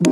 So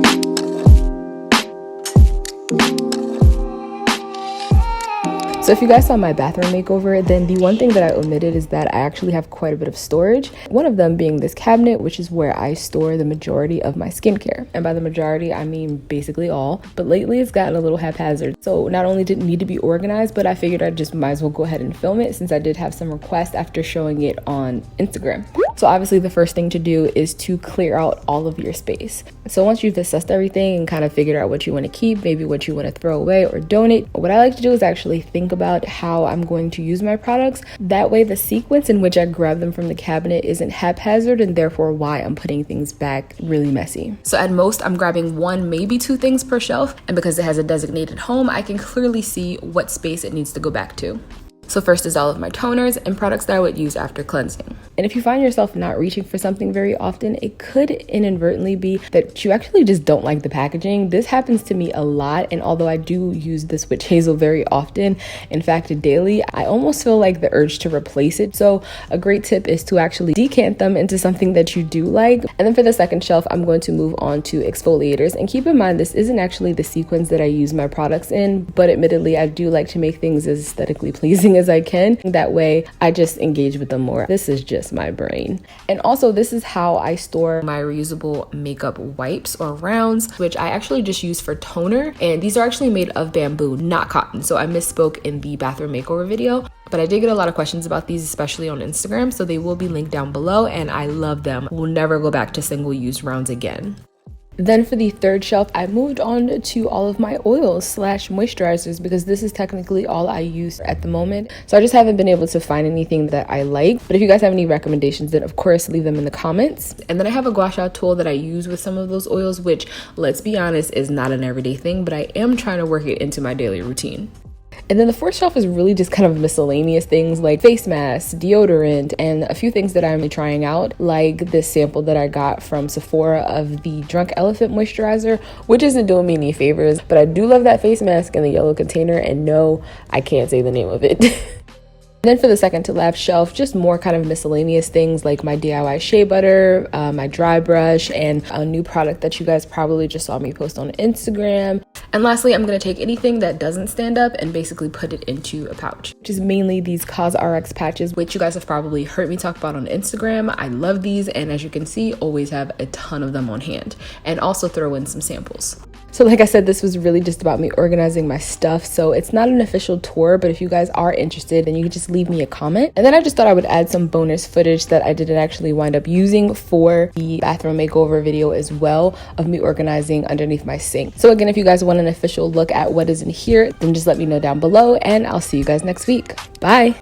if you guys saw my bathroom makeover, then the one thing that I omitted is that I actually have quite a bit of storage. One of them being this cabinet, which is where I store the majority of my skincare. And by the majority, I mean basically all. But lately it's gotten a little haphazard. So not only did it need to be organized, but I figured I just might as well go ahead and film it since I did have some requests after showing it on Instagram. So obviously the first thing to do is to clear out all of your space. So once you've assessed everything and kind of figured out what you want to keep, maybe what you want to throw away or donate, what I like to do is actually think about how I'm going to use my products. That way the sequence in which I grab them from the cabinet isn't haphazard, and therefore why I'm putting things back really messy. So at most I'm grabbing 1, maybe 2 things per shelf, and because it has a designated home, I can clearly see what space it needs to go back to. So first is all of my toners and products that I would use after cleansing. And if you find yourself not reaching for something very often, it could inadvertently be that you actually just don't like the packaging. This happens to me a lot, and although I do use this witch hazel very often, in fact daily, I almost feel like the urge to replace it. So a great tip is to actually decant them into something that you do like. And then for the second shelf, I'm going to move on to exfoliators. And keep in mind, this isn't actually the sequence that I use my products in, but admittedly, I do like to make things as aesthetically pleasing as I can. That way I just engage with them more. This is just my brain. And also this is how I store my reusable makeup wipes or rounds, which I actually just use for toner. And these are actually made of bamboo, not cotton. So I misspoke in the bathroom makeover video, but I did get a lot of questions about these, especially on Instagram. So they will be linked down below, and I love them. We'll never go back to single-use rounds again. Then for the third shelf, I moved on to all of my oils / moisturizers, because this is technically all I use at the moment. So I just haven't been able to find anything that I like. But if you guys have any recommendations, then of course leave them in the comments. And then I have a gua sha tool that I use with some of those oils, which, let's be honest, is not an everyday thing, but I am trying to work it into my daily routine. And then the fourth shelf is really just kind of miscellaneous things like face masks, deodorant, and a few things that I'm trying out, like this sample that I got from Sephora of the Drunk Elephant moisturizer, which isn't doing me any favors, but I do love that face mask in the yellow container, and no, I can't say the name of it. Then for the second to last shelf, just more kind of miscellaneous things like my DIY shea butter, my dry brush, and a new product that you guys probably just saw me post on Instagram. And lastly, I'm going to take anything that doesn't stand up and basically put it into a pouch, which is mainly these CosRx patches, which you guys have probably heard me talk about on Instagram. I love these, and as you can see, always have a ton of them on hand, and also throw in some samples. So like I said, this was really just about me organizing my stuff. So it's not an official tour, but if you guys are interested, then you can just leave me a comment. And then I just thought I would add some bonus footage that I didn't actually wind up using for the bathroom makeover video as well, of me organizing underneath my sink. So again, if you guys want an official look at what is in here, then just let me know down below, and I'll see you guys next week. Bye.